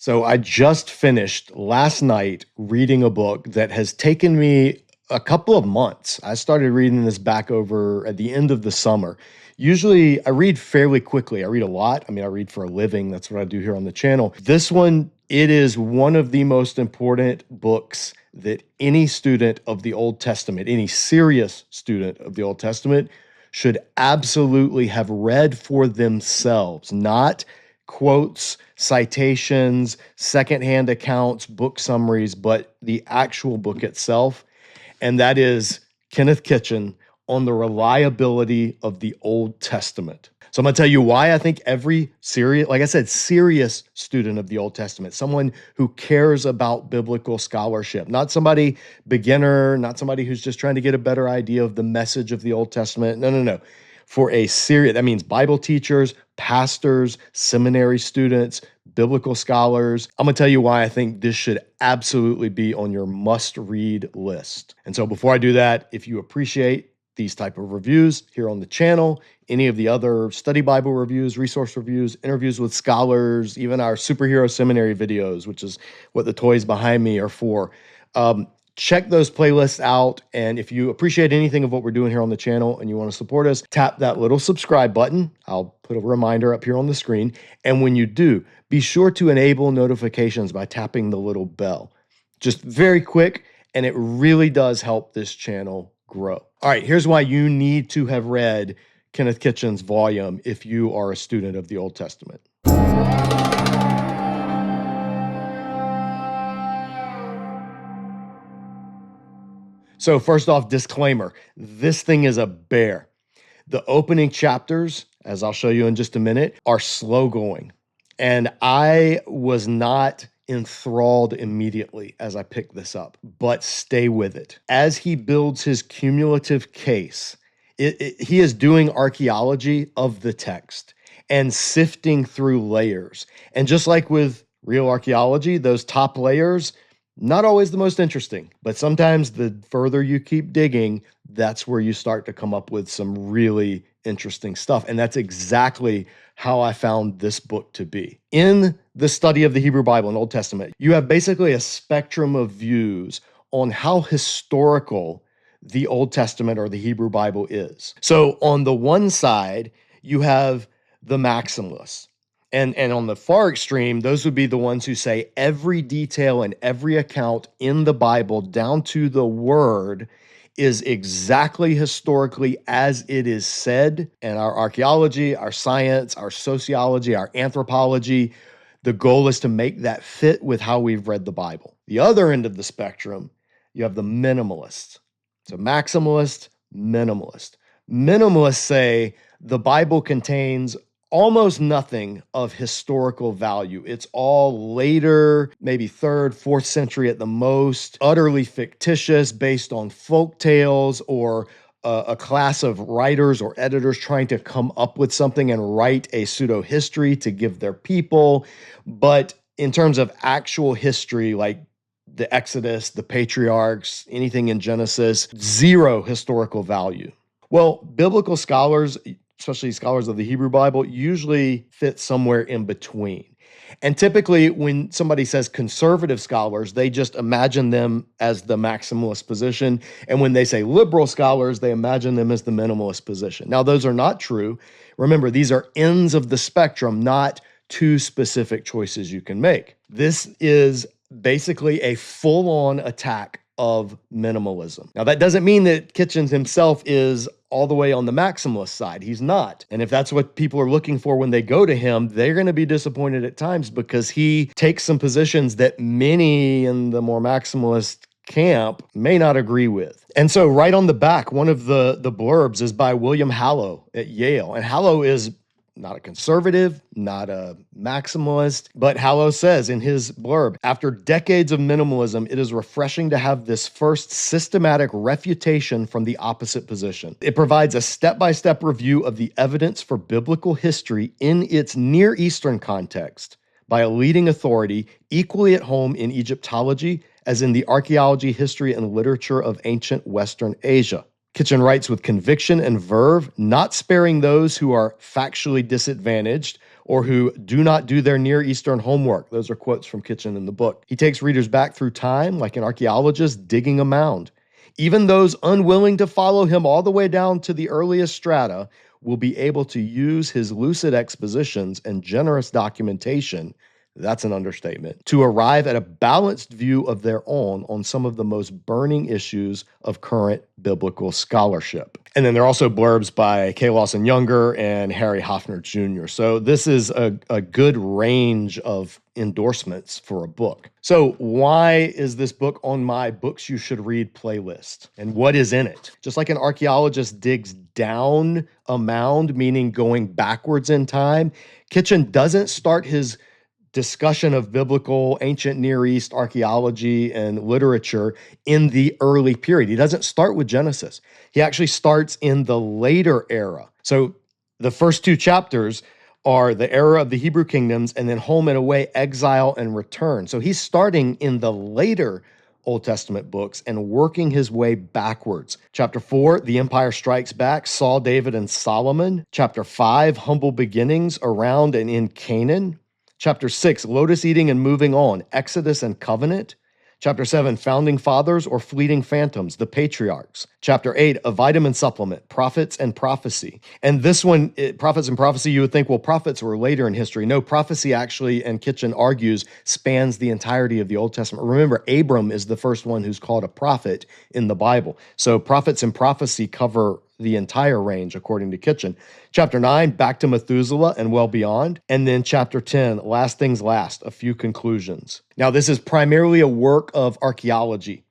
So I just finished last night reading a book that has taken me a couple of months. I started reading this back over at the end of the summer. Usually I read fairly quickly. I read a lot. I mean, I read for a living. That's what I do here on the channel. This one, it is one of the most important books that any student of the Old Testament, any serious student of the Old Testament, should absolutely have read for themselves, not quotes, citations, secondhand accounts, book summaries, but the actual book itself. And that is Kenneth Kitchen on the reliability of the Old Testament. So I'm going to tell you why I think every serious, like I said, serious student of the Old Testament, someone who cares about biblical scholarship, not somebody beginner, not somebody who's just trying to get a better idea of the message of the Old Testament. No. For a serious, that means Bible teachers, pastors, seminary students, biblical scholars. I'm going to tell you why I think this should absolutely be on your must-read list. And so before I do that, if you appreciate these type of reviews here on the channel, any of the other study Bible reviews, resource reviews, interviews with scholars, even our superhero seminary videos, which is what the toys behind me are for, check those playlists out. And if you appreciate anything of what we're doing here on the channel and you want to support us, tap that little subscribe button. I'll put a reminder up here on the screen. And when you do, be sure to enable notifications by tapping the little bell. Just very quick, and it really does help this channel grow. All right, here's why you need to have read Kenneth Kitchen's volume if you are a student of the Old Testament. So first off, disclaimer, this thing is a bear. The opening chapters, as I'll show you in just a minute, are slow going. And I was not enthralled immediately as I picked this up, but stay with it. As he builds his cumulative case, he is doing archaeology of the text and sifting through layers. And just like with real archaeology, those top layers, not always the most interesting, but sometimes the further you keep digging, that's where you start to come up with some really interesting stuff. And that's exactly how I found this book to be. In the study of the Hebrew Bible and Old Testament, you have basically a spectrum of views on how historical the Old Testament or the Hebrew Bible is. So on the one side, you have the maximalists. And on the far extreme, those would be the ones who say every detail and every account in the Bible, down to the word, is exactly historically as it is said. And our archaeology, our science, our sociology, our anthropology, the goal is to make that fit with how we've read the Bible. The other end of the spectrum, you have the minimalists. So maximalist, minimalist. Minimalists say the Bible contains almost nothing of historical value. It's all later, maybe 3rd, 4th century at the most, utterly fictitious, based on folk tales or a class of writers or editors trying to come up with something and write a pseudo-history to give their people. But in terms of actual history, like the Exodus, the patriarchs, anything in Genesis, zero historical value. Well, biblical scholars, especially scholars of the Hebrew Bible, usually fit somewhere in between. And typically when somebody says conservative scholars, they just imagine them as the maximalist position. And when they say liberal scholars, they imagine them as the minimalist position. Now, those are not true. Remember, these are ends of the spectrum, not two specific choices you can make. This is basically a full-on attack of minimalism. Now, that doesn't mean that Kitchen himself is all the way on the maximalist side. He's not. And if that's what people are looking for when they go to him, they're going to be disappointed at times because he takes some positions that many in the more maximalist camp may not agree with. And so right on the back, one of the blurbs is by William Hallow at Yale. And Hallow is not a conservative, not a maximalist, but Hallow says in his blurb, after decades of minimalism, it is refreshing to have this first systematic refutation from the opposite position. It provides a step-by-step review of the evidence for biblical history in its Near Eastern context by a leading authority equally at home in Egyptology as in the archaeology, history, and literature of ancient Western Asia. Kitchen writes with conviction and verve, not sparing those who are factually disadvantaged or who do not do their Near Eastern homework. Those are quotes from Kitchen in the book. He takes readers back through time like an archaeologist digging a mound. Even those unwilling to follow him all the way down to the earliest strata will be able to use his lucid expositions and generous documentation, that's an understatement, to arrive at a balanced view of their own on some of the most burning issues of current biblical scholarship. And then there are also blurbs by K. Lawson Younger and Harry Hofner Jr. So this is a good range of endorsements for a book. So why is this book on my books you should read playlist? And what is in it? Just like an archaeologist digs down a mound, meaning going backwards in time, Kitchen doesn't start his discussion of biblical ancient Near East archaeology and literature in the early period. He doesn't start with Genesis. He actually starts in the later era. So the first two chapters are the era of the Hebrew kingdoms and then home and away, exile and return. So he's starting in the later Old Testament books and working his way backwards. Chapter 4, the empire strikes back, Saul, David, and Solomon. Chapter 5, humble beginnings around and in Canaan. Chapter 6, lotus eating and moving on, Exodus and covenant. Chapter 7, founding fathers or fleeting phantoms, the patriarchs. Chapter 8, a vitamin supplement, prophets and prophecy. And this one, prophets and prophecy, you would think, well, prophets were later in history. No, prophecy actually, and Kitchen argues, spans the entirety of the Old Testament. Remember, Abram is the first one who's called a prophet in the Bible. So prophets and prophecy cover the entire range, according to Kitchen. Chapter 9, back to Methuselah and well beyond. And then chapter 10, last things last, a few conclusions. Now, this is primarily a work of archaeology,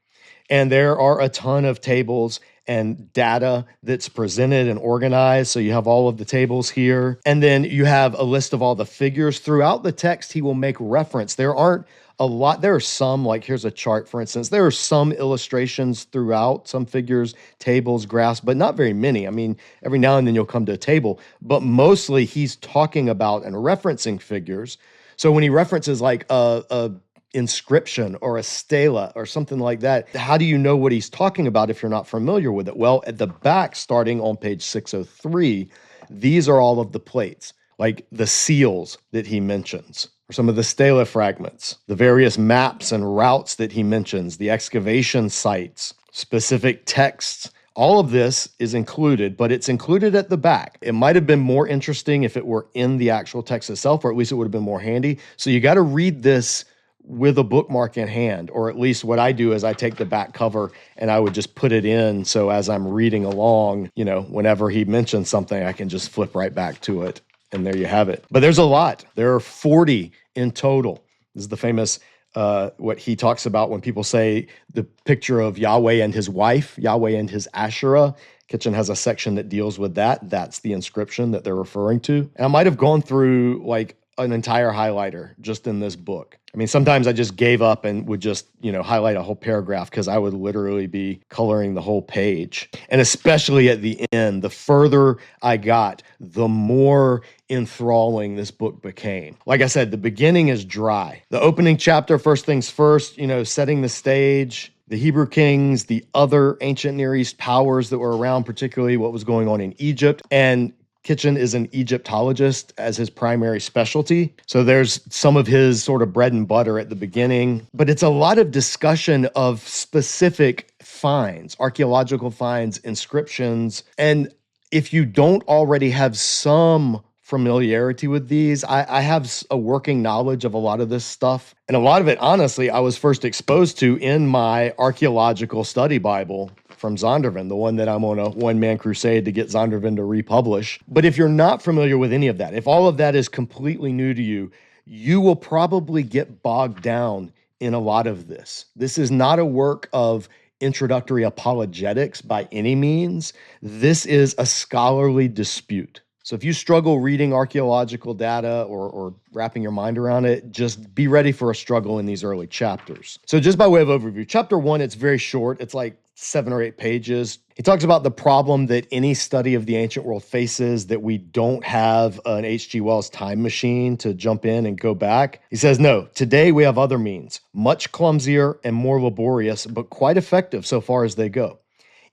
and there are a ton of tables and data that's presented and organized. So you have all of the tables here. And then you have a list of all the figures. Throughout the text, he will make reference. There aren't a lot. There are some, like here's a chart, for instance. There are some illustrations throughout, some figures, tables, graphs, but not very many. I mean, every now and then you'll come to a table, but mostly he's talking about and referencing figures. So when he references like a inscription or a stela or something like that, how do you know what he's talking about if you're not familiar with it? Well, at the back, starting on page 603, these are all of the plates, like the seals that he mentions, or some of the stela fragments, the various maps and routes that he mentions, the excavation sites, specific texts. All of this is included, but it's included at the back. It might have been more interesting if it were in the actual text itself, or at least it would have been more handy. So you got to read this with a bookmark in hand, or at least what I do is I take the back cover and I would just put it in. So as I'm reading along, you know, whenever he mentions something, I can just flip right back to it. And there you have it. But there's a lot. There are 40 in total. This is the famous, what he talks about when people say the picture of Yahweh and his wife, Yahweh and his Asherah. Kitchen has a section that deals with that. That's the inscription that they're referring to. And I might have gone through like an entire highlighter just in this book. I mean, sometimes I just gave up and would just, highlight a whole paragraph because I would literally be coloring the whole page. And especially at the end, the further I got, the more enthralling this book became. Like I said, the beginning is dry. The opening chapter, first things first, setting the stage, the Hebrew kings, the other ancient Near East powers that were around, particularly what was going on in Egypt. And Kitchen is an Egyptologist as his primary specialty. So there's some of his sort of bread and butter at the beginning, but it's a lot of discussion of specific finds, archaeological finds, inscriptions. And if you don't already have some familiarity with these, I have a working knowledge of a lot of this stuff. And a lot of it, honestly, I was first exposed to in my archaeological study Bible from Zondervan, the one that I'm on a one-man crusade to get Zondervan to republish. But if you're not familiar with any of that, if all of that is completely new to you, you will probably get bogged down in a lot of this. This is not a work of introductory apologetics by any means. This is a scholarly dispute. So if you struggle reading archaeological data or wrapping your mind around it, just be ready for a struggle in these early chapters. So just by way of overview, chapter 1, it's very short. It's like 7 or 8 pages. He talks about the problem that any study of the ancient world faces, that we don't have an H.G. Wells time machine to jump in and go back. He says, no, today we have other means, much clumsier and more laborious, but quite effective so far as they go.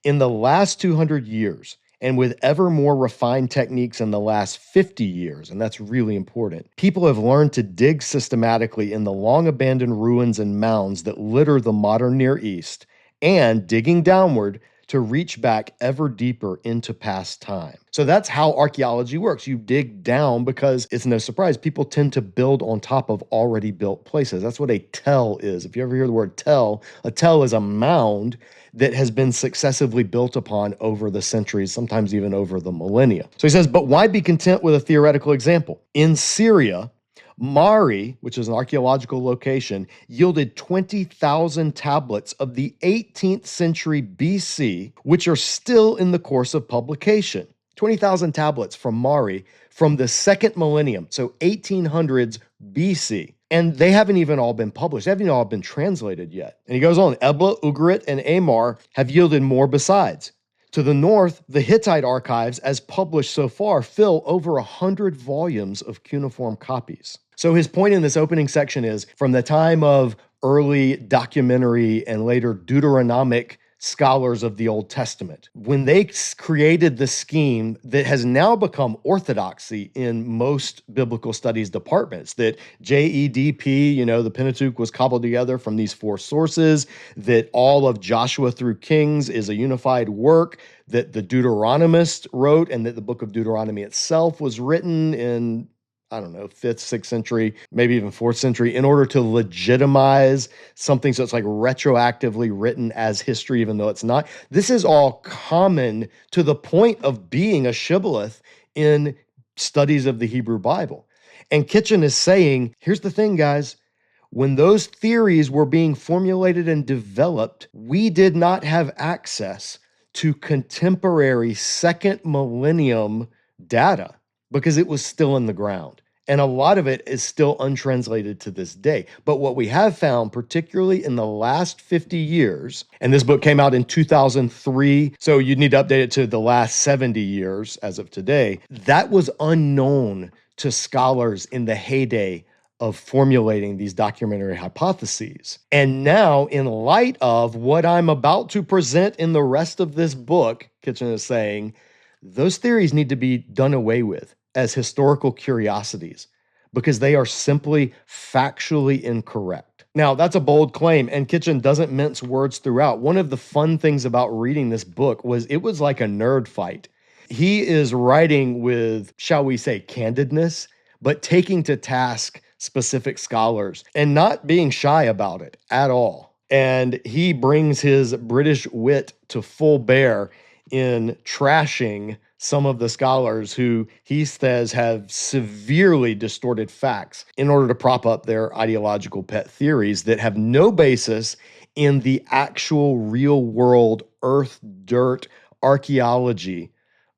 In the last 200 years, And with ever more refined techniques in the last 50 years, and that's really important, people have learned to dig systematically in the long abandoned ruins and mounds that litter the modern Near East, and digging downward to reach back ever deeper into past time. So that's how archaeology works. You dig down because it's no surprise. People tend to build on top of already built places. That's what a tell is. If you ever hear the word tell, a tell is a mound that has been successively built upon over the centuries, sometimes even over the millennia. So he says, but why be content with a theoretical example? In Syria, Mari, which is an archaeological location, yielded 20,000 tablets of the 18th century BC, which are still in the course of publication. 20,000 tablets from Mari from the second millennium, so 1800s BC. And they haven't even all been published. They haven't even all been translated yet. And he goes on, Ebla, Ugarit, and Amar have yielded more besides. To the north, the Hittite archives, as published so far, fill over 100 volumes of cuneiform copies. So his point in this opening section is, from the time of early documentary and later Deuteronomic scholars of the Old Testament, when they created the scheme that has now become orthodoxy in most biblical studies departments, that JEDP, the Pentateuch was cobbled together from these four sources, that all of Joshua through Kings is a unified work, that the Deuteronomist wrote, and that the book of Deuteronomy itself was written in 5th, 6th century, maybe even 4th century, in order to legitimize something so it's like retroactively written as history, even though it's not. This is all common to the point of being a shibboleth in studies of the Hebrew Bible. And Kitchen is saying, here's the thing, guys. When those theories were being formulated and developed, we did not have access to contemporary second millennium data because it was still in the ground. And a lot of it is still untranslated to this day. But what we have found, particularly in the last 50 years, and this book came out in 2003, so you'd need to update it to the last 70 years as of today, that was unknown to scholars in the heyday of formulating these documentary hypotheses. And now, in light of what I'm about to present in the rest of this book, Kitchen is saying, those theories need to be done away with as historical curiosities because they are simply factually incorrect. Now, that's a bold claim, and Kitchen doesn't mince words throughout. One of the fun things about reading this book was it was like a nerd fight. He is writing with, shall we say, candidness, but taking to task specific scholars and not being shy about it at all. And he brings his British wit to full bear in trashing some of the scholars who he says have severely distorted facts in order to prop up their ideological pet theories that have no basis in the actual real world earth, dirt, archaeology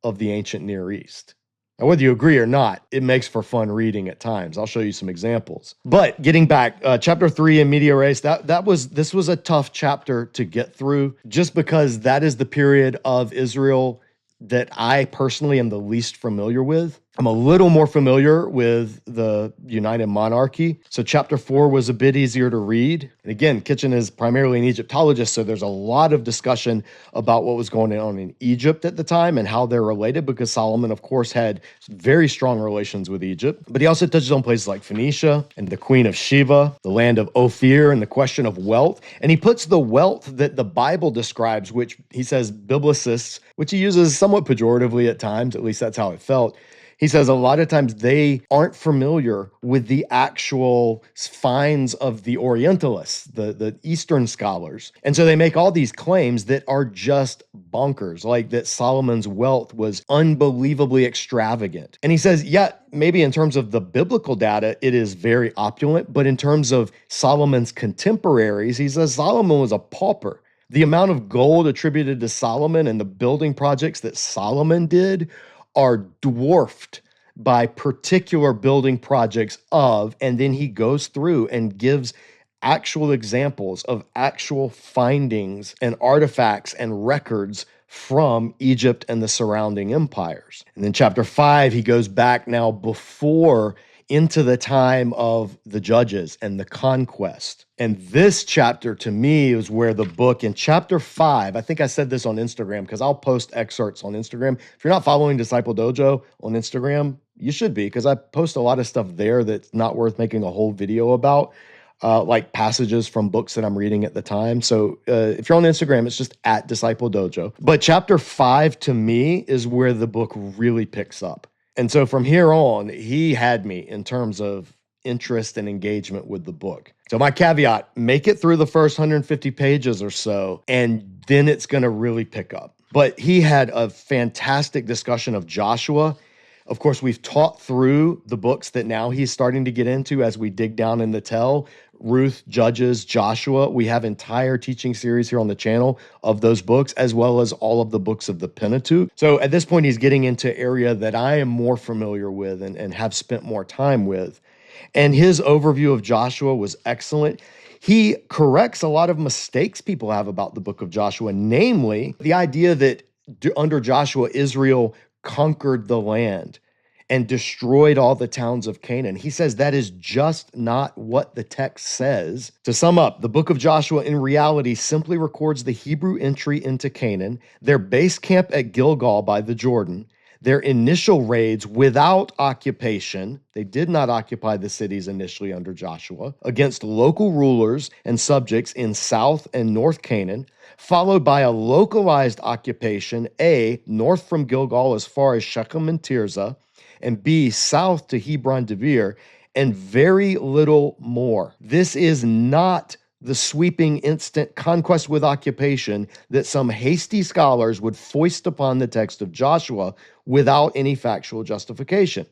of the ancient Near East. Now, whether you agree or not, it makes for fun reading at times. I'll show you some examples. But getting back, chapter 3 in Media Res, this was a tough chapter to get through just because that is the period of Israel that I personally am the least familiar with. I'm a little more familiar with the United Monarchy. So chapter 4 was a bit easier to read. And again, Kitchen is primarily an Egyptologist, so there's a lot of discussion about what was going on in Egypt at the time and how they're related, because Solomon, of course, had very strong relations with Egypt. But he also touches on places like Phoenicia and the Queen of Sheba, the land of Ophir, and the question of wealth. And he puts the wealth that the Bible describes, which he says biblicists, which he uses somewhat pejoratively at times, at least that's how it felt. He says a lot of times they aren't familiar with the actual finds of the Orientalists, the Eastern scholars. And so they make all these claims that are just bonkers, like that Solomon's wealth was unbelievably extravagant. And he says, yeah, maybe in terms of the biblical data, it is very opulent, but in terms of Solomon's contemporaries, he says Solomon was a pauper. The amount of gold attributed to Solomon and the building projects that Solomon did are dwarfed by particular building projects of, and then he goes through and gives actual examples of actual findings and artifacts and records from Egypt and the surrounding empires. And then chapter 5, he goes back now before into the time of the Judges and the Conquest. And this chapter to me is where the book in chapter 5, I think I said this on Instagram because I'll post excerpts on Instagram. If you're not following Disciple Dojo on Instagram, you should be, because I post a lot of stuff there that's not worth making a whole video about, like passages from books that I'm reading at the time. So if you're on Instagram, it's just at Disciple Dojo. But chapter 5 to me is where the book really picks up. And so from here on, he had me in terms of interest and engagement with the book. So my caveat, make it through the first 150 pages or so, and then it's going to really pick up. But he had a fantastic discussion of Joshua. Of course, we've taught through the books that now he's starting to get into as we dig down in the tell. Ruth, Judges, Joshua. We have entire teaching series here on the channel of those books, as well as all of the books of the Pentateuch. So at this point, he's getting into area that I am more familiar with and have spent more time with. And his overview of Joshua was excellent. He corrects a lot of mistakes people have about the book of Joshua, namely the idea that under Joshua, Israel conquered the land and destroyed all the towns of Canaan. He says that is just not what the text says. To sum up, the book of Joshua in reality simply records the Hebrew entry into Canaan, their base camp at Gilgal by the Jordan, their initial raids without occupation. They did not occupy the cities initially under Joshua, against local rulers and subjects in South and North Canaan, followed by a localized occupation, A, north from Gilgal as far as Shechem and Tirzah, and B, south to Hebron Devere, and very little more. This is not the sweeping instant conquest with occupation that some hasty scholars would foist upon the text of Joshua without any factual justification.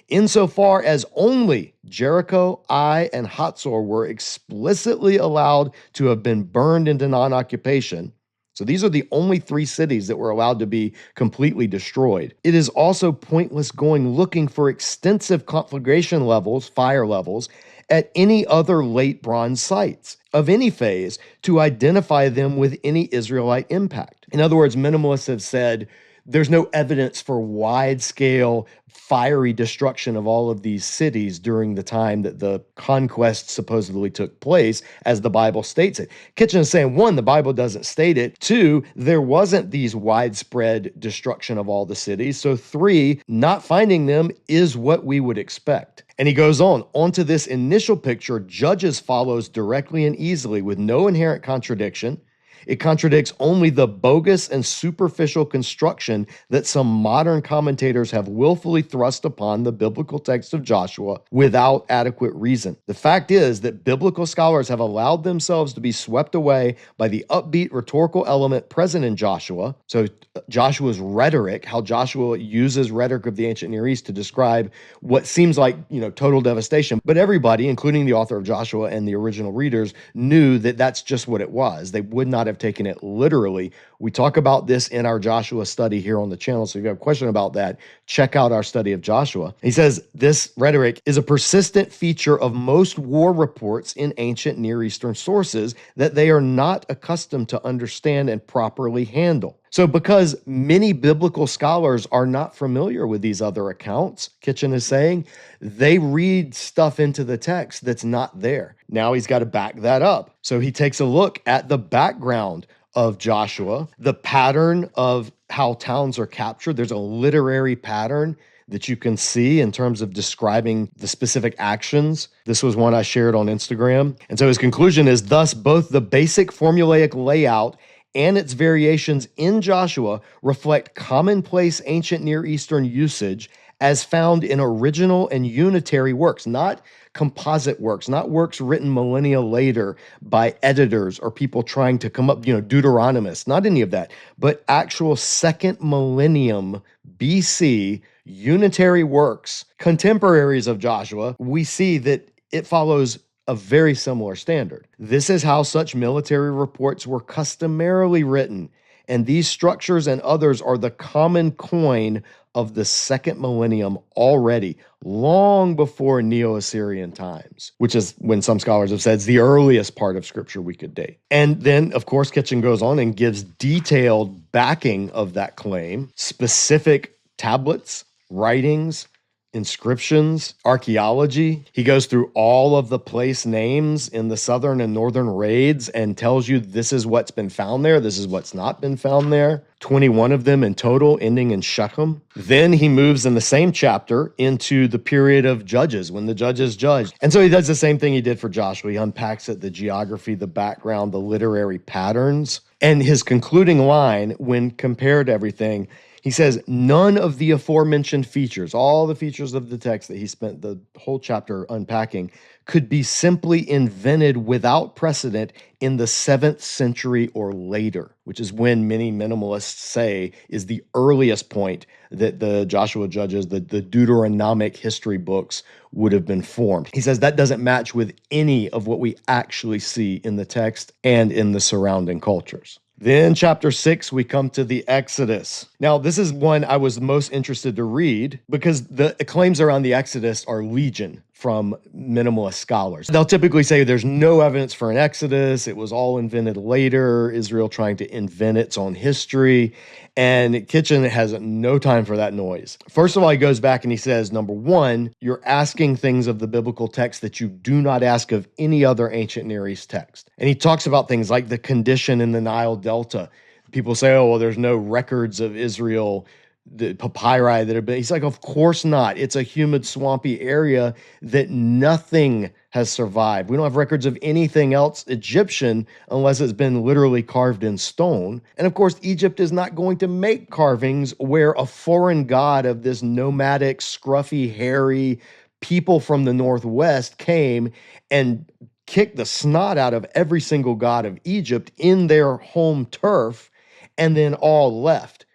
Insofar as only Jericho, Ai, and Hatzor were explicitly allowed to have been burned into non-occupation, so these are the only 3 cities that were allowed to be completely destroyed. It is also pointless going looking for extensive conflagration levels, fire levels, at any other late bronze sites of any phase to identify them with any Israelite impact. In other words, minimalists have said there's no evidence for wide-scale fiery destruction of all of these cities during the time that the conquest supposedly took place, as the Bible states it. Kitchen is saying, 1, the Bible doesn't state it. 2, there wasn't these widespread destruction of all the cities. So 3, not finding them is what we would expect. And he goes on, onto this initial picture, Judges follows directly and easily with no inherent contradiction. It contradicts only the bogus and superficial construction that some modern commentators have willfully thrust upon the biblical text of Joshua without adequate reason. The fact is that biblical scholars have allowed themselves to be swept away by the upbeat rhetorical element present in Joshua. So Joshua's rhetoric, how Joshua uses rhetoric of the ancient Near East to describe what seems like, total devastation. But everybody, including the author of Joshua and the original readers, knew that that's just what it was. They would not have taken it literally. We talk about this in our Joshua study here on the channel. So if you have a question about that, check out our study of Joshua. He says this rhetoric is a persistent feature of most war reports in ancient Near Eastern sources that they are not accustomed to understand and properly handle. So because many biblical scholars are not familiar with these other accounts, Kitchen is saying, they read stuff into the text that's not there. Now he's got to back that up. So he takes a look at the background of Joshua, the pattern of how towns are captured. There's a literary pattern that you can see in terms of describing the specific actions. This was one I shared on Instagram. And so his conclusion is, thus, both the basic formulaic layout and its variations in Joshua reflect commonplace ancient Near Eastern usage as found in original and unitary works, not composite works, not works written millennia later by editors or people trying to come up, Deuteronomists, not any of that, but actual 2nd millennium BC unitary works, contemporaries of Joshua. We see that it follows a very similar standard. This is how such military reports were customarily written, and these structures and others are the common coin of the 2nd millennium already, long before Neo-Assyrian times, which is when some scholars have said is the earliest part of Scripture we could date. And then, of course, Kitchen goes on and gives detailed backing of that claim, specific tablets, writings, inscriptions, archaeology. He goes through all of the place names in the southern and northern raids and tells you this is what's been found there, this is what's not been found there. 21 of them in total, ending in Shechem. Then he moves in the same chapter into the period of Judges, when the judges judged. And so he does the same thing he did for Joshua. He unpacks it, the geography, the background, the literary patterns. And his concluding line, when compared to everything, he says, none of the aforementioned features, all the features of the text that he spent the whole chapter unpacking, could be simply invented without precedent in the 7th century or later, which is when many minimalists say is the earliest point that the Joshua Judges, the Deuteronomic history books would have been formed. He says that doesn't match with any of what we actually see in the text and in the surrounding cultures. Then chapter 6, we come to the Exodus. Now, this is one I was most interested to read because the claims around the Exodus are legion from minimalist scholars. They'll typically say there's no evidence for an Exodus. It was all invented later, Israel trying to invent its own history. And Kitchen has no time for that noise. First of all, he goes back and he says, number one, you're asking things of the biblical text that you do not ask of any other ancient Near East text. And he talks about things like the condition in the Nile Delta. People say, oh, well, there's no records of Israel, the papyri that have been. He's like, of course not. It's a humid, swampy area that nothing has survived. We don't have records of anything else Egyptian unless it's been literally carved in stone. And of course, Egypt is not going to make carvings where a foreign god of this nomadic, scruffy, hairy people from the Northwest came and kicked the snot out of every single god of Egypt in their home turf and then all left.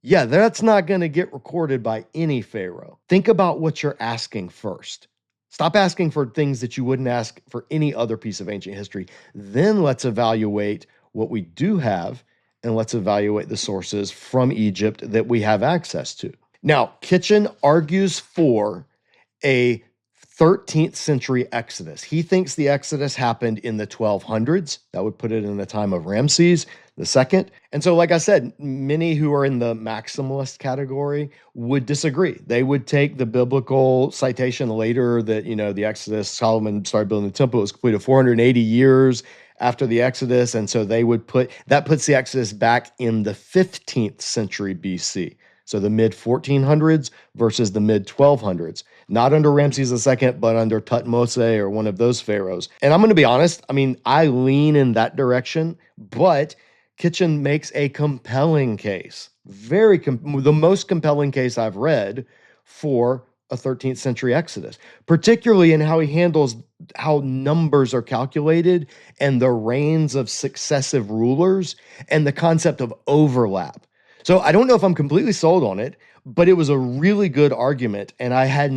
Yeah, that's not going to get recorded by any pharaoh. Think about what you're asking first. Stop asking for things that you wouldn't ask for any other piece of ancient history. Then let's evaluate what we do have, and let's evaluate the sources from Egypt that we have access to. Now, Kitchen argues for a 13th century Exodus. He thinks the Exodus happened in the 1200s. That would put it in the time of Ramses II. And so, like I said, many who are in the maximalist category would disagree. They would take the biblical citation later that, the Exodus, Solomon started building the temple, it was completed 480 years after the Exodus. And so they would puts the Exodus back in the 15th century BC. So the mid 1400s versus the mid 1200s, not under Ramses II, but under Tutmose or one of those pharaohs. And I'm going to be honest, I lean in that direction, but Kitchen makes a compelling case, the most compelling case I've read for a 13th century Exodus, particularly in how he handles how numbers are calculated and the reigns of successive rulers and the concept of overlap. So I don't know if I'm completely sold on it, but it was a really good argument, and I had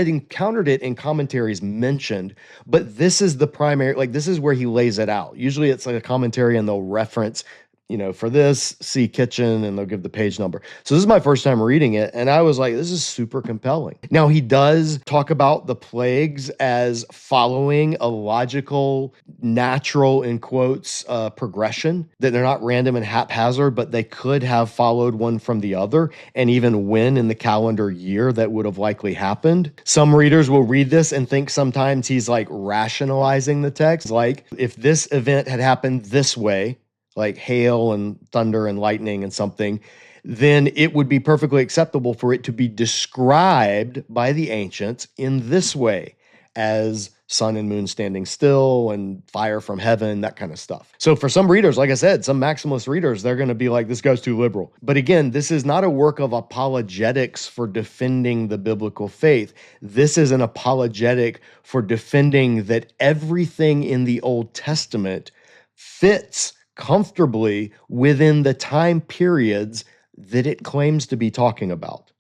encountered it in commentaries mentioned, but this is the primary, this is where he lays it out. Usually it's like a commentary and they'll reference, for this, see Kitchen, and they'll give the page number. So this is my first time reading it, and I was like, this is super compelling. Now, he does talk about the plagues as following a logical, natural, in quotes, progression, that they're not random and haphazard, but they could have followed one from the other, and even when in the calendar year that would have likely happened. Some readers will read this and think sometimes he's rationalizing the text, if this event had happened this way, like hail and thunder and lightning and something, then it would be perfectly acceptable for it to be described by the ancients in this way, as sun and moon standing still and fire from heaven, that kind of stuff. So for some readers, like I said, some maximalist readers, they're going to be like, this guy's too liberal. But again, this is not a work of apologetics for defending the biblical faith. This is an apologetic for defending that everything in the Old Testament fits comfortably within the time periods that it claims to be talking about.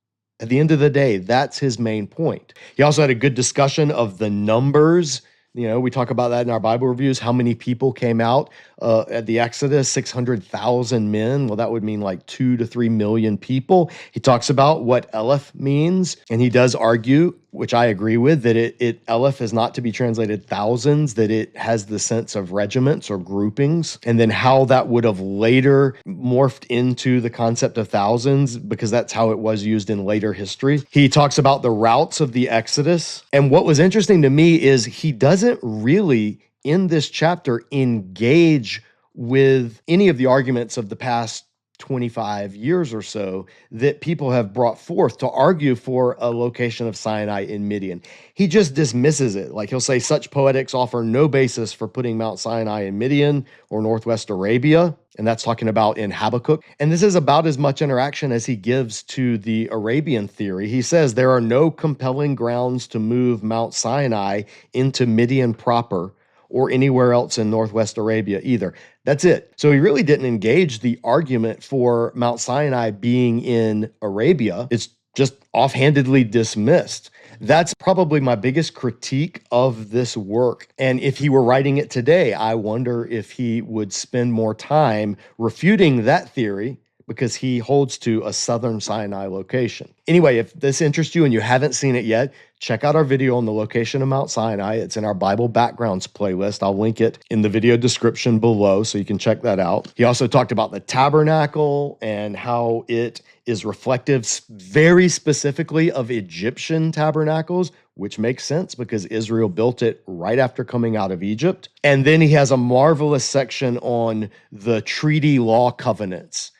At the end of the day, that's his main point. He also had a good discussion of the numbers. We talk about that in our Bible reviews, how many people came out at the Exodus, 600,000 men. Well, that would mean 2 to 3 million people. He talks about what Aleph means, and he does argue which I agree with, that Aleph is not to be translated thousands, that it has the sense of regiments or groupings, and then how that would have later morphed into the concept of thousands, because that's how it was used in later history. He talks about the routes of the Exodus. And what was interesting to me is he doesn't really, in this chapter, engage with any of the arguments of the past 25 years or so that people have brought forth to argue for a location of Sinai in Midian. He just dismisses it. Like he'll say, such poetics offer no basis for putting Mount Sinai in Midian or Northwest Arabia. And that's talking about in Habakkuk. And this is about as much interaction as he gives to the Arabian theory. He says there are no compelling grounds to move Mount Sinai into Midian proper or anywhere else in Northwest Arabia either. That's it. So he really didn't engage the argument for Mount Sinai being in Arabia. It's just offhandedly dismissed. That's probably my biggest critique of this work. And if he were writing it today, I wonder if he would spend more time refuting that theory, because he holds to a southern Sinai location. Anyway, if this interests you and you haven't seen it yet, check out our video on the location of Mount Sinai. It's in our Bible Backgrounds playlist. I'll link it in the video description below so you can check that out. He also talked about the tabernacle and how it is reflective very specifically of Egyptian tabernacles, which makes sense because Israel built it right after coming out of Egypt. And then he has a marvelous section on the treaty law covenants,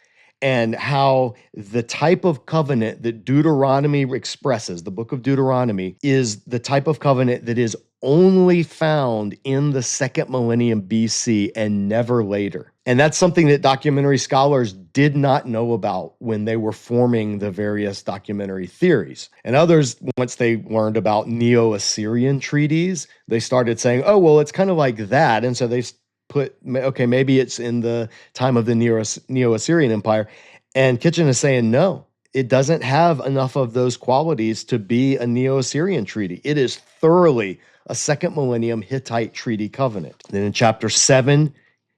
and how the type of covenant that Deuteronomy expresses, the book of Deuteronomy, is the type of covenant that is only found in the second millennium BC and never later. And that's something that documentary scholars did not know about when they were forming the various documentary theories. And others, once they learned about Neo-Assyrian treaties, they started saying, oh, well, it's kind of like that. And so they put, okay, maybe it's in the time of the Neo-Assyrian Empire. And Kitchen is saying, no, it doesn't have enough of those qualities to be a Neo-Assyrian treaty. It is thoroughly a second millennium Hittite treaty covenant. Then in chapter 7,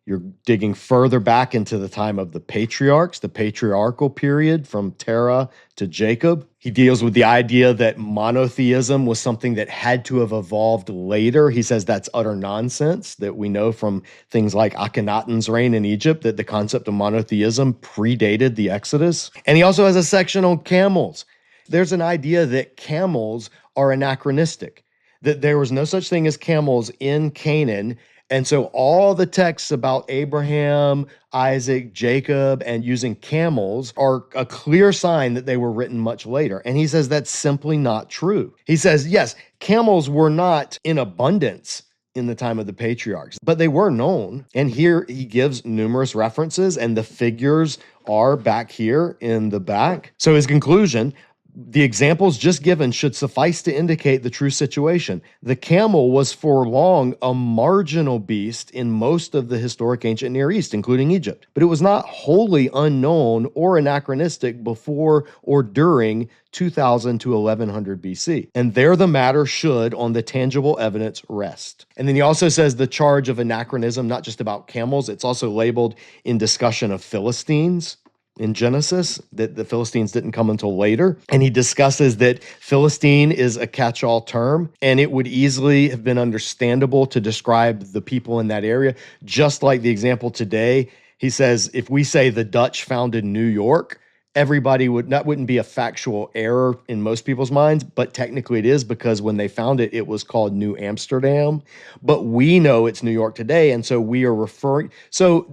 you're digging further back into the time of the patriarchs, the patriarchal period from Terah to Jacob. He deals with the idea that monotheism was something that had to have evolved later. He says that's utter nonsense, that we know from things like Akhenaten's reign in Egypt that the concept of monotheism predated the Exodus. And he also has a section on camels. There's an idea that camels are anachronistic, that there was no such thing as camels in Canaan. And so all the texts about Abraham, Isaac, Jacob, and using camels are a clear sign that they were written much later. And he says that's simply not true. He says, yes, camels were not in abundance in the time of the patriarchs, but they were known. And here he gives numerous references, and the figures are back here in the back. So his conclusion: the examples just given should suffice to indicate the true situation. The camel was for long a marginal beast in most of the historic ancient Near East, including Egypt, but it was not wholly unknown or anachronistic before or during 2000 to 1100 BC. And there the matter should, on the tangible evidence, rest. And then he also says the charge of anachronism, not just about camels, it's also labeled in discussion of Philistines in Genesis, that the Philistines didn't come until later. And he discusses that Philistine is a catch-all term, and it would easily have been understandable to describe the people in that area. Just like the example today, he says, if we say the Dutch founded New York, everybody would, that wouldn't be a factual error in most people's minds, but technically it is, because when they found it, it was called New Amsterdam. But we know it's New York today, and so we are referring. So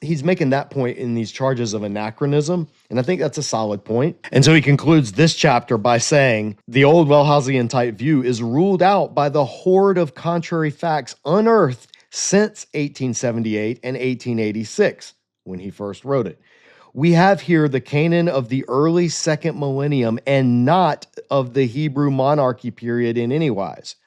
he's making that point in these charges of anachronism, and I think that's a solid point. And so he concludes this chapter by saying the old Wellhausian type view is ruled out by the horde of contrary facts unearthed since 1878 and 1886, when he first wrote it. We have here the Canaan of the early second millennium and not of the Hebrew monarchy period in any wise.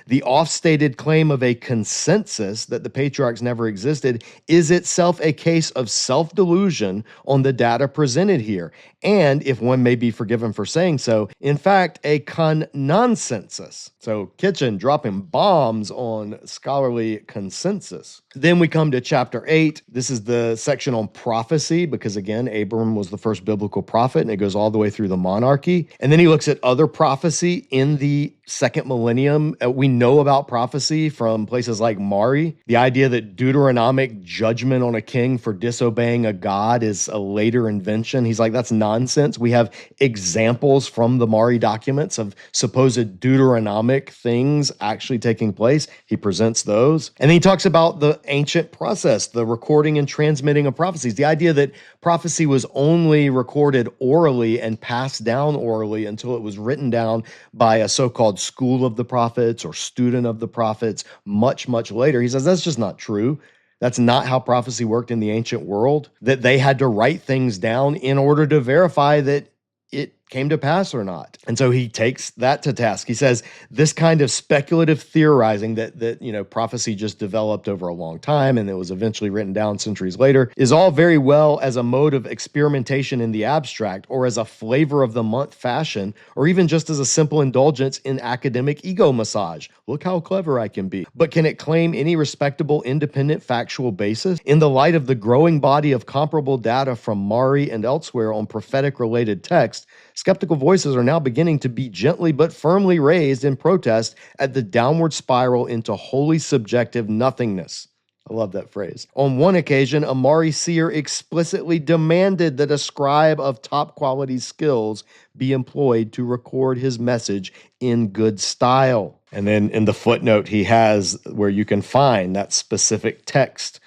The oft-stated claim of a consensus that the patriarchs never existed is itself a case of self-delusion on the data presented here, and, if one may be forgiven for saying so, in fact, a con-nonsensus. So Kitchen dropping bombs on scholarly consensus. Then we come to chapter 8. This is the section on prophecy, because again, Abram was the first biblical prophet, and it goes all the way through the monarchy. And then he looks at other prophecy in the second millennium. We know about prophecy from places like Mari. The idea that Deuteronomic judgment on a king for disobeying a god is a later invention. He's like, that's nonsense. We have examples from the Mari documents of supposed Deuteronomic things actually taking place. He presents those. And then he talks about the ancient process, the recording and transmitting of prophecies, the idea that prophecy was only recorded orally and passed down orally until it was written down by a so-called school of the prophets or student of the prophets much, much later. He says that's just not true. That's not how prophecy worked in the ancient world, that they had to write things down in order to verify that it came to pass or not. And so he takes that to task. He says this kind of speculative theorizing that prophecy just developed over a long time and it was eventually written down centuries later is all very well as a mode of experimentation in the abstract or as a flavor of the month fashion or even just as a simple indulgence in academic ego massage. Look how clever I can be. But can it claim any respectable independent factual basis? In the light of the growing body of comparable data from Mari and elsewhere on prophetic related text, skeptical voices are now beginning to be gently but firmly raised in protest at the downward spiral into wholly subjective nothingness. I love that phrase. On one occasion, a Mari seer explicitly demanded that a scribe of top quality skills be employed to record his message in good style. And then in the footnote, he has where you can find that specific text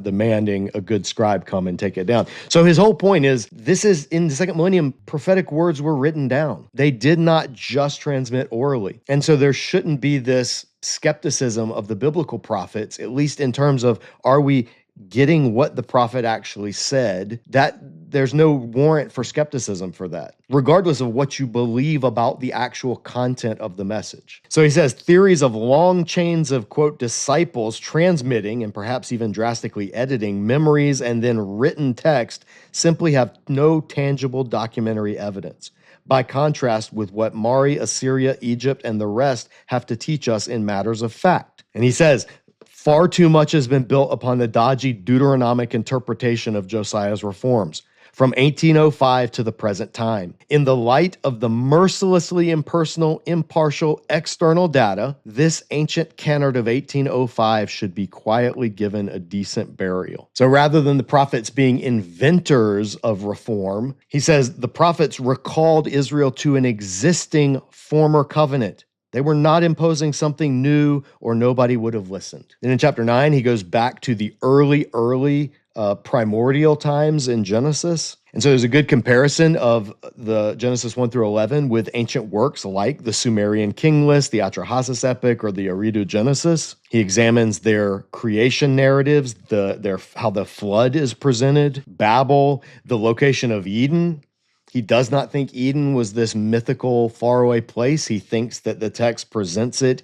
demanding a good scribe come and take it down. So his whole point is, this is in the second millennium, prophetic words were written down. They did not just transmit orally. And so there shouldn't be this skepticism of the biblical prophets, at least in terms of, are we getting what the prophet actually said? That there's no warrant for skepticism for that, regardless of what you believe about the actual content of the message. So he says theories of long chains of, quote, disciples transmitting and perhaps even drastically editing memories and then written text simply have no tangible documentary evidence. By contrast with what Mari, Assyria, Egypt, and the rest have to teach us in matters of fact. And he says, far too much has been built upon the dodgy Deuteronomic interpretation of Josiah's reforms from 1805 to the present time. In the light of the mercilessly impersonal, impartial, external data, this ancient canard of 1805 should be quietly given a decent burial. So rather than the prophets being inventors of reform, he says the prophets recalled Israel to an existing former covenant. They were not imposing something new or nobody would have listened. Then in chapter 9, he goes back to the early primordial times in Genesis. And so there's a good comparison of the Genesis 1 through 11 with ancient works like the Sumerian King List, the Atrahasis epic, or the Eridu Genesis. He examines their creation narratives, how the flood is presented, Babel, the location of Eden. He does not think Eden was this mythical faraway place. He thinks that the text presents it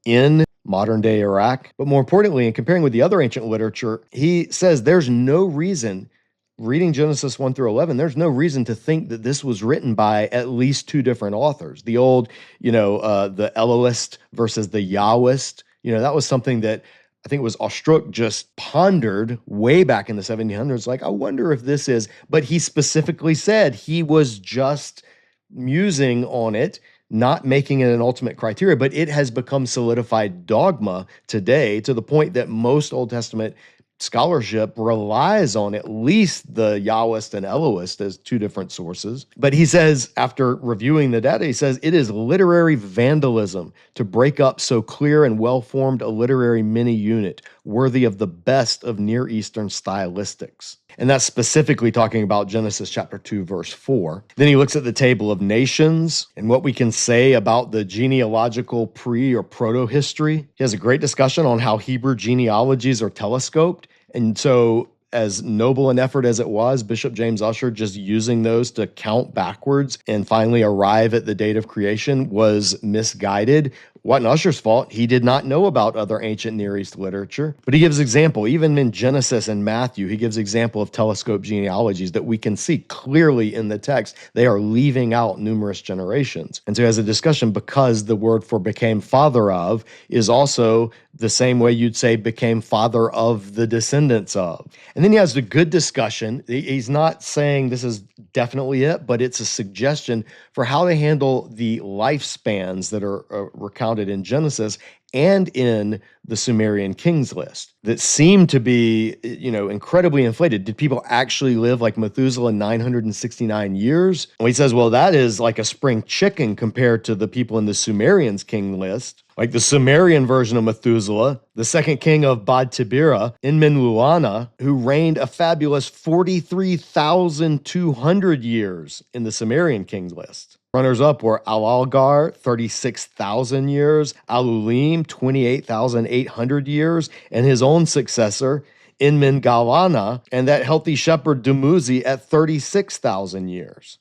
in modern-day Iraq. But more importantly, in comparing with the other ancient literature, he says there's no reason, reading Genesis 1 through 11, there's no reason to think that this was written by at least two different authors. The old, the Elohist versus the Yahwist, that was something that I think it was Ostruck just pondered way back in the 1700s. Like, I wonder if this is, but he specifically said he was just musing on it, not making it an ultimate criteria, but it has become solidified dogma today to the point that most Old Testament scholarship relies on at least the Yahwist and Elohist as two different sources. But he says, after reviewing the data, he says it is literary vandalism to break up so clear and well-formed a literary mini-unit worthy of the best of Near Eastern stylistics. And that's specifically talking about Genesis chapter 2, verse 4. Then he looks at the table of nations and what we can say about the genealogical pre- or proto-history. He has a great discussion on how Hebrew genealogies are telescoped. And so, as noble an effort as it was, Bishop James Ussher just using those to count backwards and finally arrive at the date of creation was misguided. Wasn't Ussher's fault. He did not know about other ancient Near East literature. But he gives example, even in Genesis and Matthew, he gives example of telescope genealogies that we can see clearly in the text. They are leaving out numerous generations. And so he has a discussion because the word for became father of is also the same way you'd say became father of the descendants of. And then he has the good discussion. He's not saying this is definitely it, but it's a suggestion for how to handle the lifespans that are recounted in Genesis and in the Sumerian kings list that seem to be, incredibly inflated. Did people actually live like Methuselah 969 years? Well, he says, well, that is like a spring chicken compared to the people in the Sumerians king list. Like the Sumerian version of Methuselah, the second king of Bad Tibira, Enmenluana, who reigned a fabulous 43,200 years in the Sumerian king list. Runners-up were Al-Algar, 36,000 years, Alulim, 28,800 years, and his own successor, Enmengalana, and that healthy shepherd Dumuzi at 36,000 years.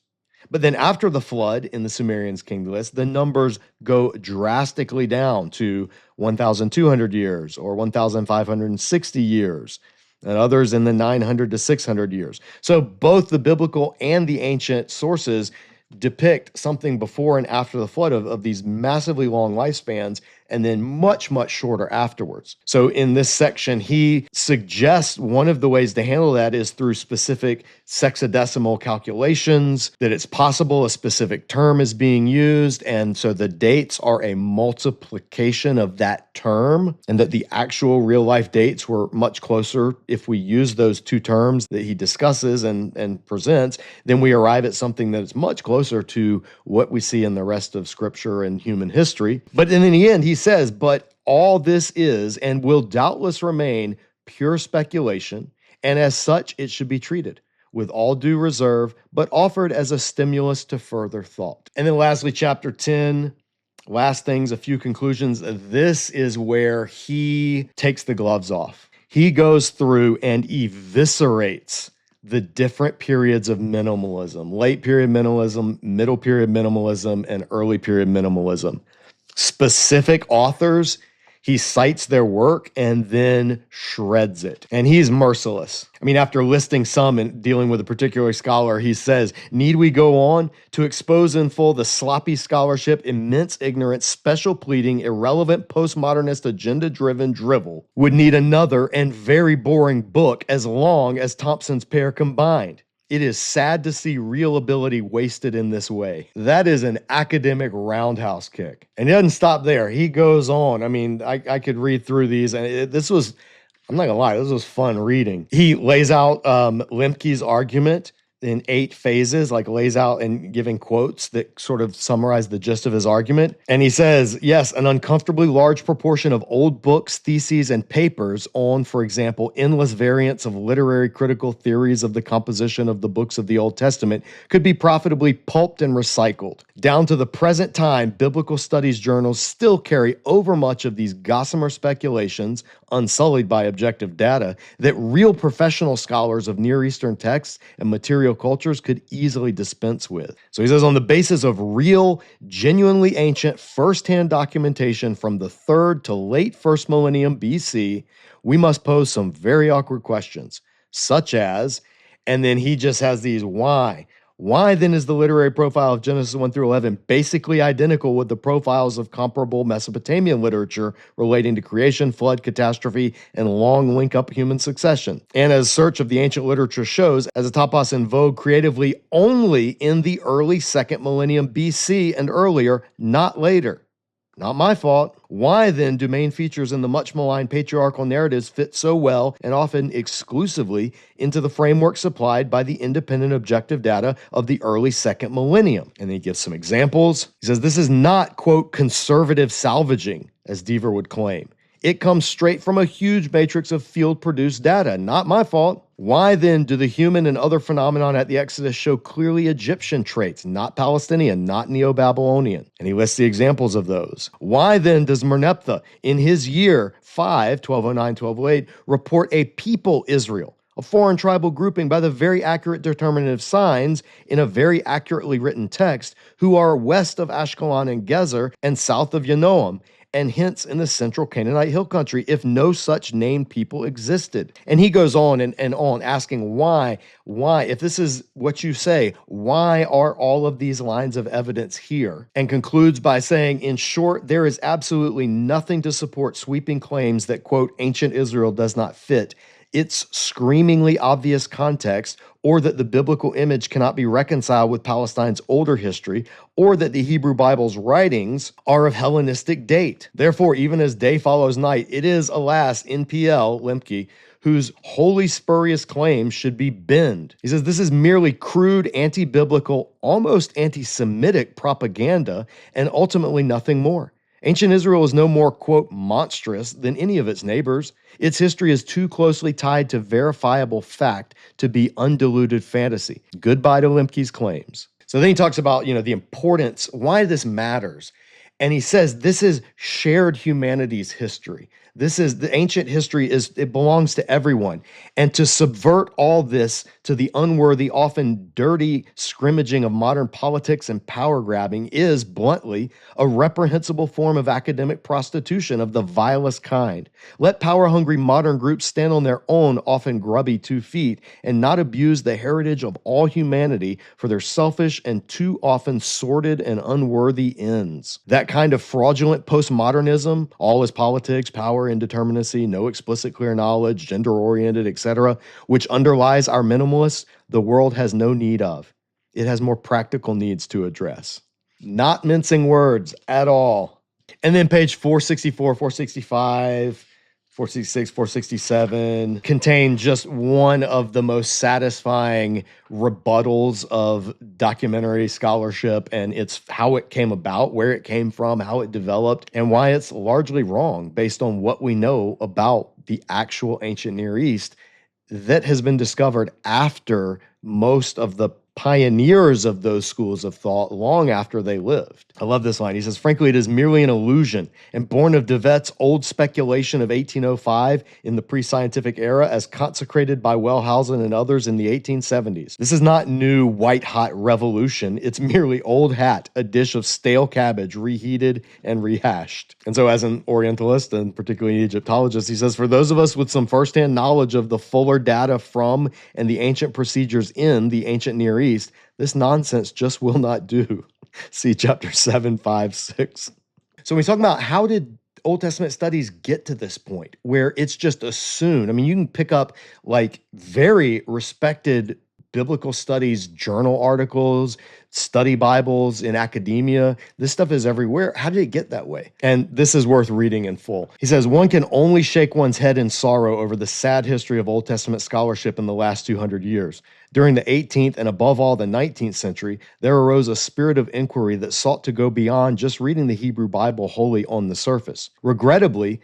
But then after the flood in the Sumerians' king list, the numbers go drastically down to 1,200 years or 1,560 years, and others in the 900 to 600 years. So both the biblical and the ancient sources depict something before and after the flood of these massively long lifespans, and then much, much shorter afterwards. So in this section, he suggests one of the ways to handle that is through specific sexagesimal calculations, that it's possible a specific term is being used, and so the dates are a multiplication of that term, and that the actual real-life dates were much closer. If we use those two terms that he discusses and presents, then we arrive at something that is much closer to what we see in the rest of Scripture and human history. But then in the end, he says, but all this is and will doubtless remain pure speculation, and as such it should be treated with all due reserve, but offered as a stimulus to further thought. And then lastly, chapter 10, last things, a few conclusions. This is where he takes the gloves off. He goes through and eviscerates the different periods of minimalism: late period minimalism, middle period minimalism, and early period minimalism. Specific authors, he cites their work and then shreds it. And he's merciless. I mean, after listing some and dealing with a particular scholar, he says, need we go on to expose in full the sloppy scholarship, immense ignorance, special pleading, irrelevant postmodernist agenda-driven drivel would need another and very boring book as long as Thompson's pair combined. It is sad to see real ability wasted in this way. That is an academic roundhouse kick. And he doesn't stop there. He goes on. I mean, I could read through these, and I'm not gonna lie, this was fun reading. He lays out Lemke's argument in 8 phases, like lays out and giving quotes that sort of summarize the gist of his argument. And he says, yes, an uncomfortably large proportion of old books, theses, and papers on, for example, endless variants of literary critical theories of the composition of the books of the Old Testament could be profitably pulped and recycled. Down to the present time, biblical studies journals still carry overmuch of these gossamer speculations, unsullied by objective data, that real professional scholars of Near Eastern texts and material cultures could easily dispense with. So he says, on the basis of real, genuinely ancient, first-hand documentation from the 3rd to late 1st millennium BC, we must pose some very awkward questions, such as, and then he just has these why. Why then is the literary profile of Genesis 1 through 11 basically identical with the profiles of comparable Mesopotamian literature relating to creation, flood, catastrophe, and long link-up human succession? And as search of the ancient literature shows, as a topos in vogue creatively only in the early 2nd millennium BC and earlier, not later. Not my fault. Why then do main features in the much maligned patriarchal narratives fit so well and often exclusively into the framework supplied by the independent objective data of the early 2nd millennium? And he gives some examples. He says this is not, quote, conservative salvaging, as Deaver would claim. It comes straight from a huge matrix of field-produced data. Not my fault. Why then do the human and other phenomenon at the Exodus show clearly Egyptian traits, not Palestinian, not Neo-Babylonian? And he lists the examples of those. Why then does Merneptah, in his year 5, 1209-1208, report a people Israel, a foreign tribal grouping by the very accurate determinative signs in a very accurately written text, who are west of Ashkelon and Gezer and south of Yanoam, and hence in the central Canaanite hill country, if no such named people existed? And he goes on and on, asking why, if this is what you say, why are all of these lines of evidence here? And concludes by saying, in short, there is absolutely nothing to support sweeping claims that, quote, ancient Israel does not fit, its screamingly obvious context, or that the biblical image cannot be reconciled with Palestine's older history, or that the Hebrew Bible's writings are of Hellenistic date. Therefore, even as day follows night, it is, alas, NPL, Lemke, whose wholly spurious claims should be bent. He says this is merely crude, anti-biblical, almost anti-Semitic propaganda, and ultimately nothing more. Ancient Israel is no more, quote, monstrous than any of its neighbors. Its history is too closely tied to verifiable fact to be undiluted fantasy. Goodbye to Lemke's claims. So then he talks about, the importance, why this matters. And he says this is shared humanity's history. This is the ancient history, it belongs to everyone. And to subvert all this to the unworthy, often dirty scrimmaging of modern politics and power grabbing is, bluntly, a reprehensible form of academic prostitution of the vilest kind. Let power-hungry modern groups stand on their own, often grubby 2 feet, and not abuse the heritage of all humanity for their selfish and too often sordid and unworthy ends. That kind of fraudulent postmodernism, all is politics, power, indeterminacy, no explicit clear knowledge, gender-oriented, etc., which underlies our minimalists, the world has no need of. It has more practical needs to address. Not mincing words at all. And then page 464, 465, 466, 467 contain just one of the most satisfying rebuttals of documentary scholarship, and it's how it came about, where it came from, how it developed, and why it's largely wrong based on what we know about the actual ancient Near East that has been discovered after most of the pioneers of those schools of thought long after they lived. I love this line. He says, frankly, it is merely an illusion and born of de Wet's old speculation of 1805 in the pre-scientific era as consecrated by Wellhausen and others in the 1870s. This is not new white-hot revolution. It's merely old hat, a dish of stale cabbage reheated and rehashed. And so as an Orientalist and particularly an Egyptologist, he says, for those of us with some firsthand knowledge of the fuller data from and the ancient procedures in the ancient Near East, this nonsense just will not do. See chapter 7, 5, 6. So when we talk about how did Old Testament studies get to this point where it's just assumed, you can pick up like very respected biblical studies, journal articles, study Bibles in academia. This stuff is everywhere. How did it get that way? And this is worth reading in full. He says, one can only shake one's head in sorrow over the sad history of Old Testament scholarship in the last 200 years. During the 18th and above all the 19th century, there arose a spirit of inquiry that sought to go beyond just reading the Hebrew Bible wholly on the surface. Regrettably,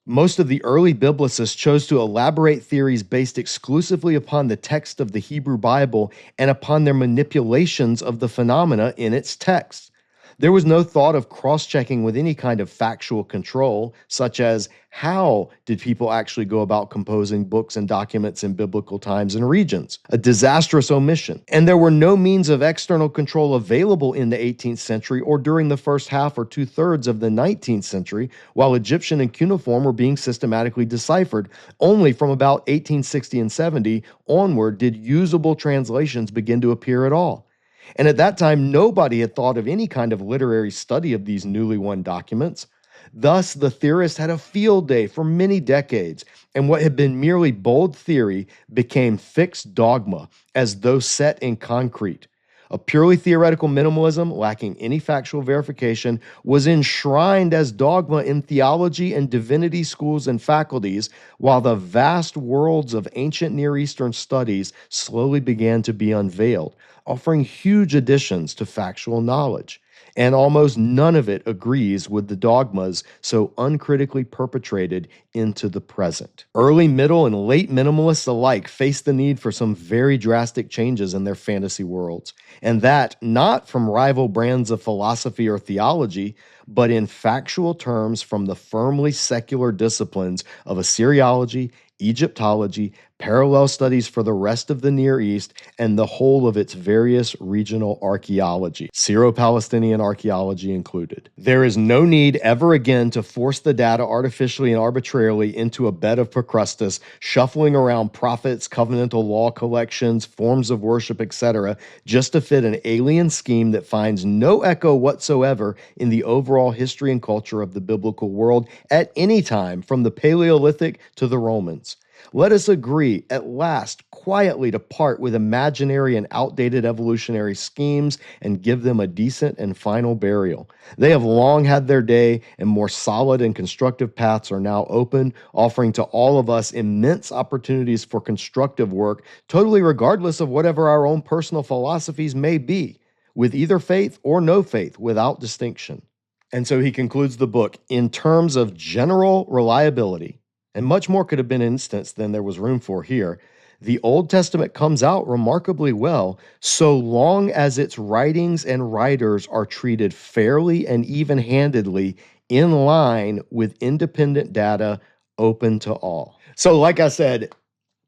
most of the early biblicists chose to elaborate theories based exclusively upon the text of the Hebrew Bible and upon their manipulations of the phenomena in its text. There was no thought of cross-checking with any kind of factual control, such as how did people actually go about composing books and documents in biblical times and regions? A disastrous omission. And there were no means of external control available in the 18th century or during the first half or 2/3 of the 19th century, while Egyptian and cuneiform were being systematically deciphered. Only from about 1860 and 70 onward did usable translations begin to appear at all. And at that time, nobody had thought of any kind of literary study of these newly won documents. Thus, the theorists had a field day for many decades, and what had been merely bold theory became fixed dogma, as though set in concrete. A purely theoretical minimalism, lacking any factual verification, was enshrined as dogma in theology and divinity schools and faculties, while the vast worlds of ancient Near Eastern studies slowly began to be unveiled, offering huge additions to factual knowledge. And almost none of it agrees with the dogmas so uncritically perpetrated into the present. Early, middle, and late minimalists alike faced the need for some very drastic changes in their fantasy worlds, and that not from rival brands of philosophy or theology, but in factual terms from the firmly secular disciplines of Assyriology, Egyptology, parallel studies for the rest of the Near East, and the whole of its various regional archaeology, Syro-Palestinian archaeology included. There is no need ever again to force the data artificially and arbitrarily into a bed of Procrustes, shuffling around prophets, covenantal law collections, forms of worship, etc., just to fit an alien scheme that finds no echo whatsoever in the overall history and culture of the biblical world at any time, from the Paleolithic to the Romans. Let us agree, at last, quietly to part with imaginary and outdated evolutionary schemes and give them a decent and final burial. They have long had their day, and more solid and constructive paths are now open, offering to all of us immense opportunities for constructive work, totally regardless of whatever our own personal philosophies may be, with either faith or no faith, without distinction. And so he concludes the book in terms of general reliability, and much more could have been instanced than there was room for here. The Old Testament comes out remarkably well so long as its writings and writers are treated fairly and even-handedly in line with independent data open to all. So like I said,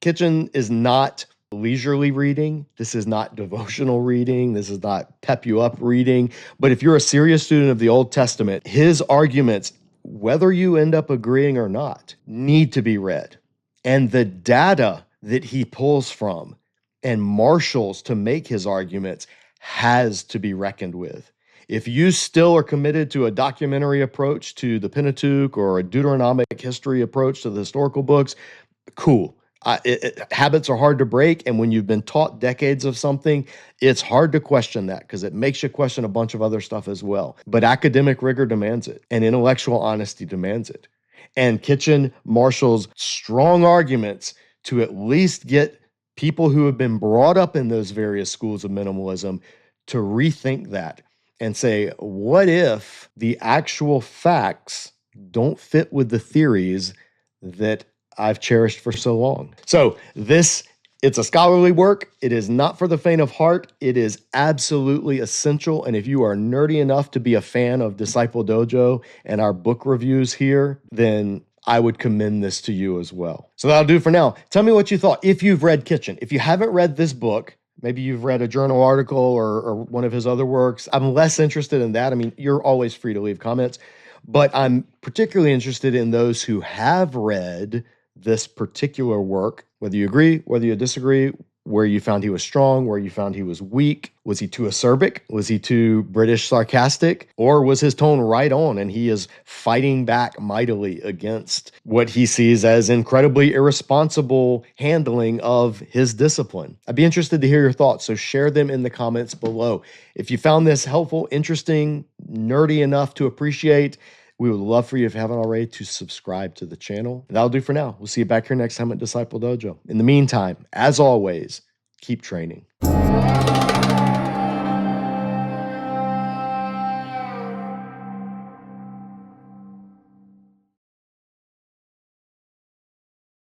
Kitchen is not leisurely reading. This is not devotional reading. This is not pep you up reading. But if you're a serious student of the Old Testament, his arguments, whether you end up agreeing or not, need to be read. And the data that he pulls from and marshals to make his arguments has to be reckoned with. If you still are committed to a documentary approach to the Pentateuch or a Deuteronomic history approach to the historical books, cool. Habits are hard to break, and when you've been taught decades of something, it's hard to question that because it makes you question a bunch of other stuff as well. But academic rigor demands it, and intellectual honesty demands it. And Kitchen marshals strong arguments to at least get people who have been brought up in those various schools of minimalism to rethink that and say, what if the actual facts don't fit with the theories that I've cherished for so long? So it's a scholarly work. It is not for the faint of heart. It is absolutely essential. And if you are nerdy enough to be a fan of Disciple Dojo and our book reviews here, then I would commend this to you as well. So that'll do for now. Tell me what you thought if you've read Kitchen. If you haven't read this book, maybe you've read a journal article or one of his other works. I'm less interested in that. I mean, you're always free to leave comments, but I'm particularly interested in those who have read this particular work, whether you agree, whether you disagree, where you found he was strong, where you found he was weak. Was he too acerbic? Was he too British sarcastic? Or was his tone right on and he is fighting back mightily against what he sees as incredibly irresponsible handling of his discipline? I'd be interested to hear your thoughts, so share them in the comments below. If you found this helpful, interesting, nerdy enough to appreciate, we would love for you, if you haven't already, to subscribe to the channel. That'll do for now. We'll see you back here next time at Disciple Dojo. In the meantime, as always, keep training.